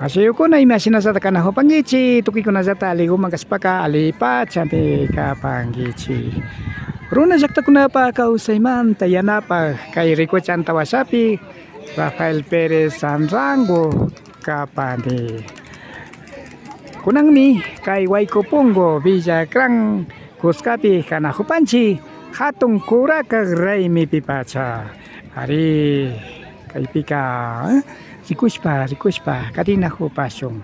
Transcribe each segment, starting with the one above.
Masih ko na imagine sa takana ho pangichi tuki ko na sa tali ko magaspaka alipa chanti ka pangichi. Runa jakta kuna pa kausay man tayana pa kay Rico Chantawasapi Rafael Perez Sanrango kapani. Kunang mi kay Waiko Pongo Villa Krang Kuskapi kana hupanchi hatong kura kagray mi pipacha. Hari kay pika Rikuspa, Karina Passion.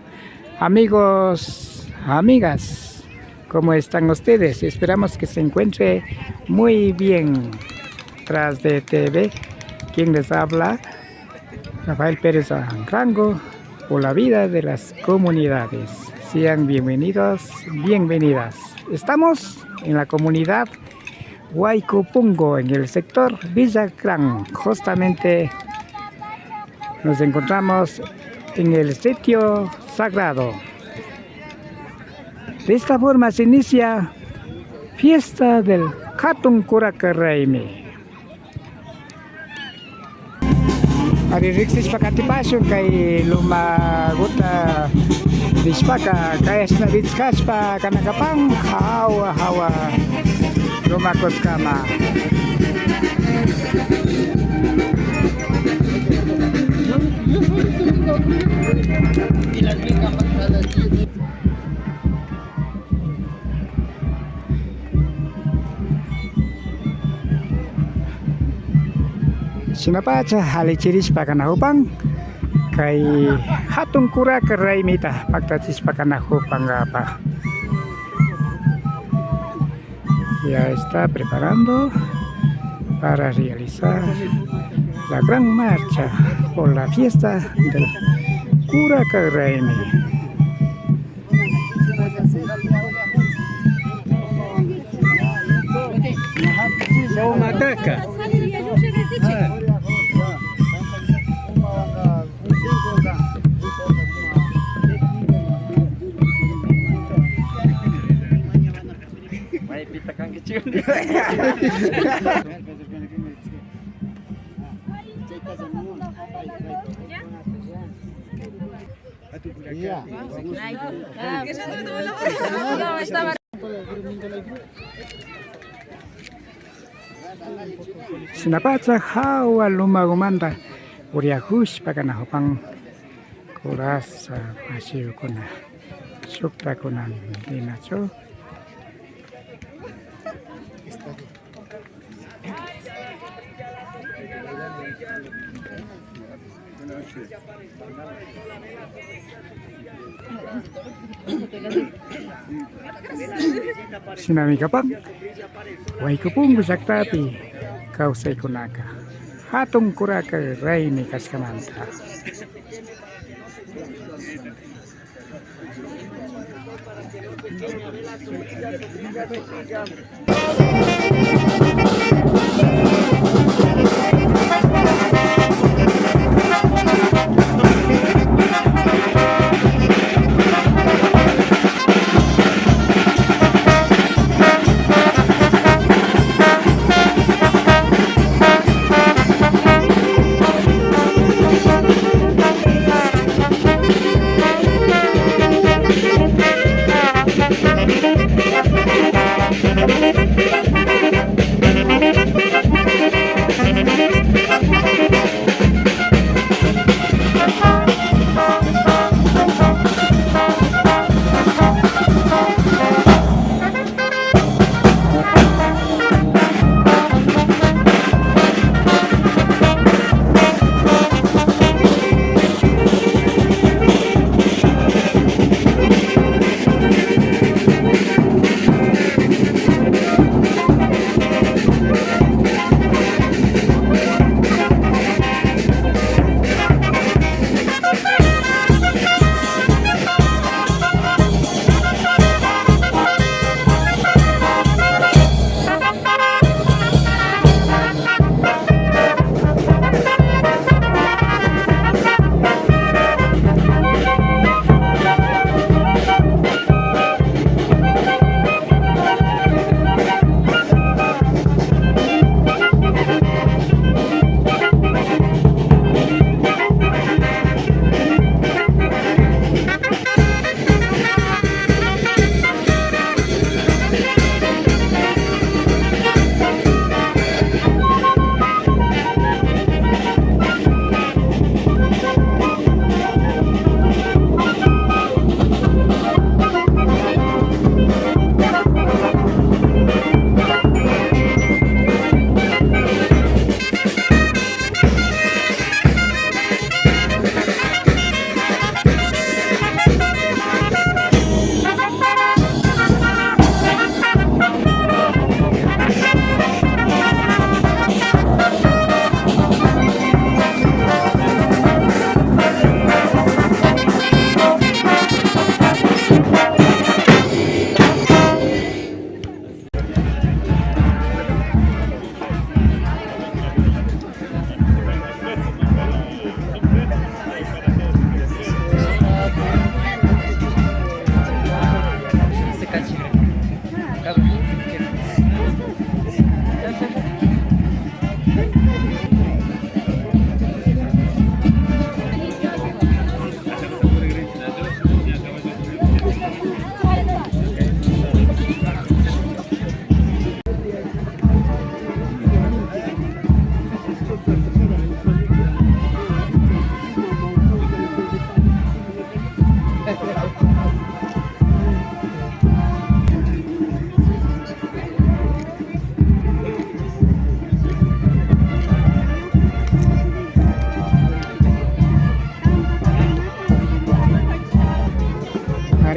Amigos, amigas, ¿cómo están ustedes? Esperamos que se encuentre muy bien. Tras de TV, quien les habla, Rafael Pérez Rango, por la vida de las comunidades. Sean bienvenidos, bienvenidas. Estamos en la comunidad Huaycopungo, en el sector Villa Crán, justamente. Nos encontramos en el sitio sagrado. De esta forma se inicia fiesta del Hatun Kurakaraymi. Ari riksis pakatipasyon kay lumaguta dispaka kayas na ditskaspa kanakapang hawa lumakot kama. Sinapacha halichiris pakanahupang kay hatong kura karay mita pagtatis pakanahupang apa. Ya está preparando para realizar la gran marcha por la fiesta del Cura Carraimi. Sinapacha hawa lumagumanda uriahush pakanahupang kuras masih kuna sukta kunan dinacho. Sinami kapag Waiko Pongo saktapi kausay kunaka hatong kuraka Raimi kaskamanta.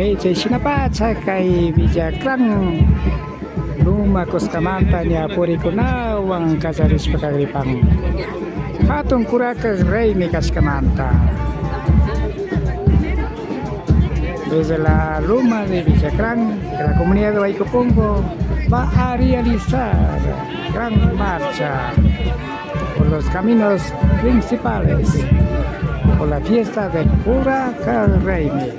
Mari cai sinapat sa kay bijakrang lumakos kamanta niya puri kunawang kasaris pagkagripang hatong kuraka rey mikas kamanta. Desde la Loma de Villacrán, que la comunidad de Huaycopongo va a realizar gran marcha por los caminos principales por la fiesta del Pura Carreime.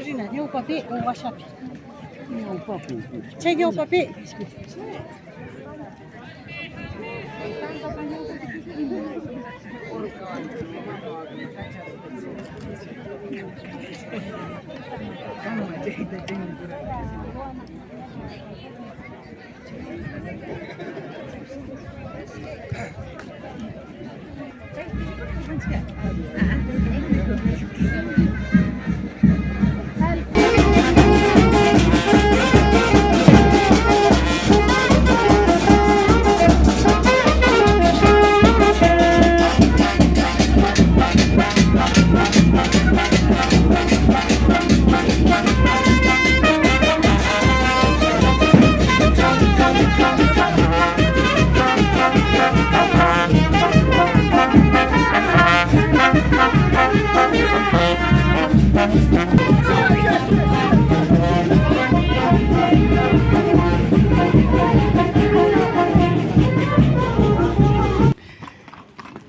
Imagina, eu papel ou WhatsApp? Não, papel. Cheguei o papel.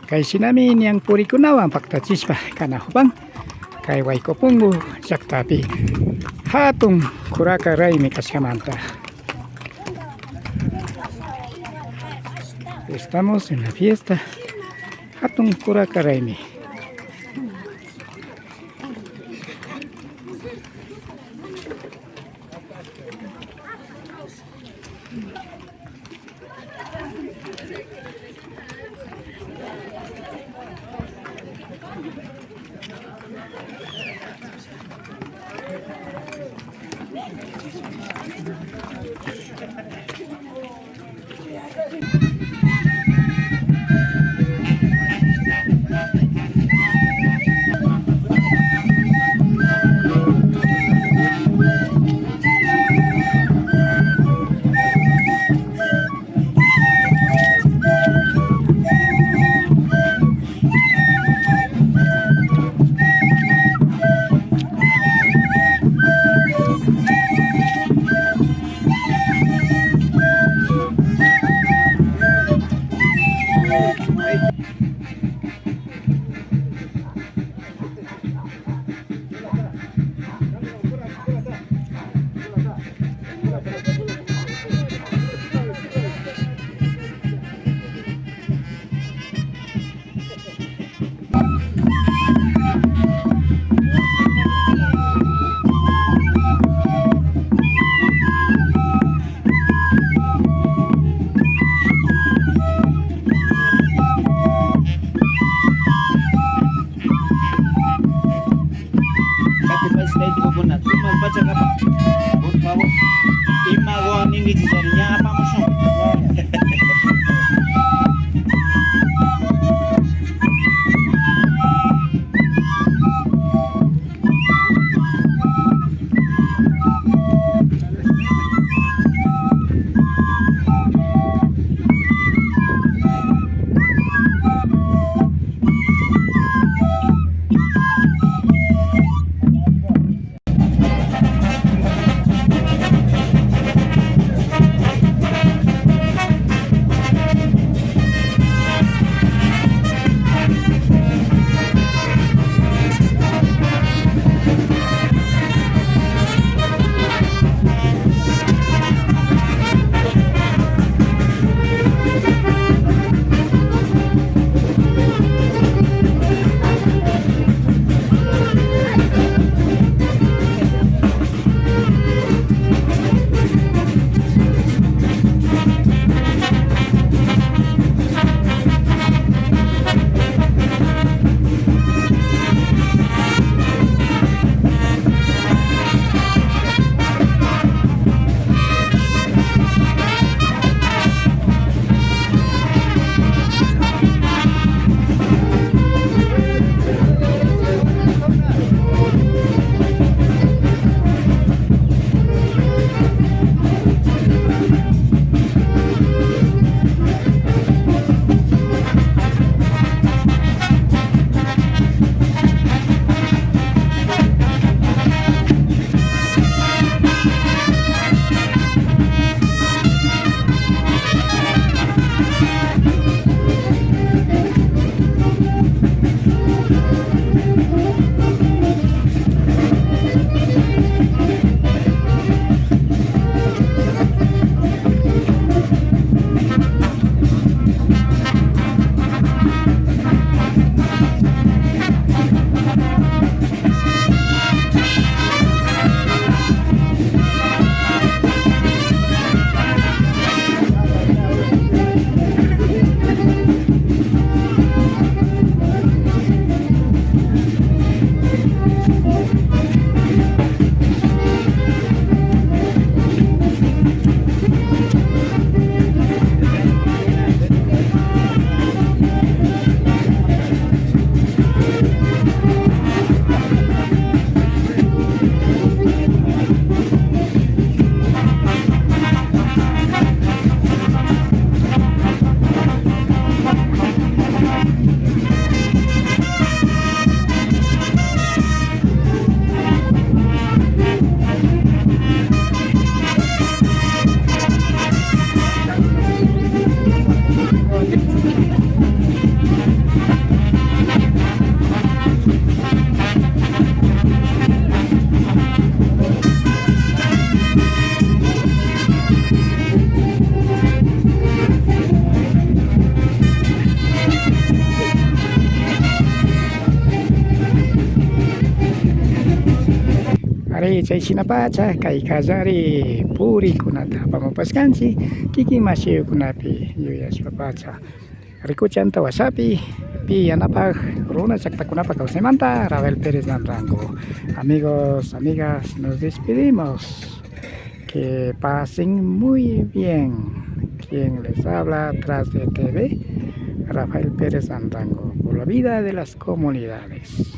Kay sinamin yang puri kunawang paktacispa kanahubang kay Huaycopongo saktapi hatong kuraka ray mikas kamanta. Estamos en la fiesta hatong kuraka ray mi. Por favor, imago ningi jarinya apa musuh? Mari chay sinapacha kay kallari puri kunata pamupaskanchik kiki masiyukunapi yuyashpapacha rikuchanta wasapi pi yanapaq runa llaqtakunapak kawsaymanta Rafael Pérez Landrango. Amigos, amigas, nos despedimos. Que pasen muy bien. Quien les habla atrás de TV, Rafael Pérez Landrango, por la vida de las comunidades.